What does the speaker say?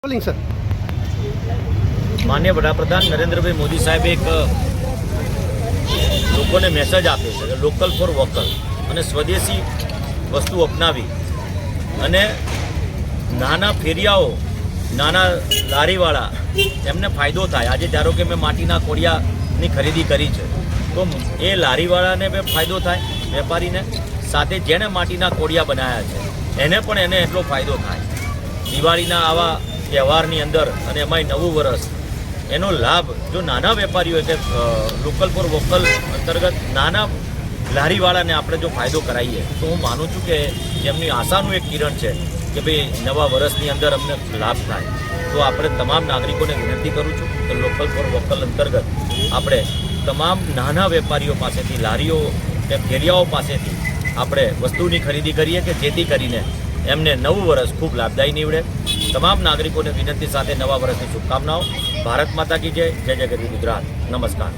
Bowling sir માનनीय વડાપ્રધાન નરેન્દ્રભાઈ મોદી સાહેબે એક લોકોને મેસેજ આપ્યો છે કે લોકલ ફોર વોકલ અને સ્વદેશી વસ્તુ અપનાવી અને નાના ફેરિયાઓ, નાના લારીવાળા એમને ફાયદો થાય. આજે ધારો કે મેં માટીના કોડિયાની ખરીદી કરી છે તો એ લારીવાળાને બી ફાયદો થાય, વેપારીને, સાથે જેણે માટીના કોડિયા બનાવ્યા છે એને પણ એને એટલો ફાયદો થાય. દિવાળીના આવા તહેવારની અંદર અને એમાંય નવું વર્ષ એનો લાભ જો નાના વેપારીઓ કે લોકલ ફોર વોકલ અંતર્ગત નાના લારીવાળાને આપણે જો ફાયદો કરાવીએ તો હું માનું છું કે જેમની આશાનું એક કિરણ છે કે ભાઈ નવા વર્ષની અંદર અમને લાભ થાય. તો આપણે તમામ નાગરિકોને વિનંતી કરું છું કે લોકલ ફોર વોકલ અંતર્ગત આપણે તમામ નાના વેપારીઓ પાસેથી, લારીઓ કે ફેરિયાઓ પાસેથી આપણે વસ્તુની ખરીદી કરીએ કે જેથી કરીને એમને નવું વર્ષ ખૂબ લાભદાયી નીવડે. તમામ નાગરિકોને વિનંતી સાથે નવા વર્ષની શુભકામનાઓ. ભારત માતા કી જય. જય જય ગરવી ગુજરાત. નમસ્કાર.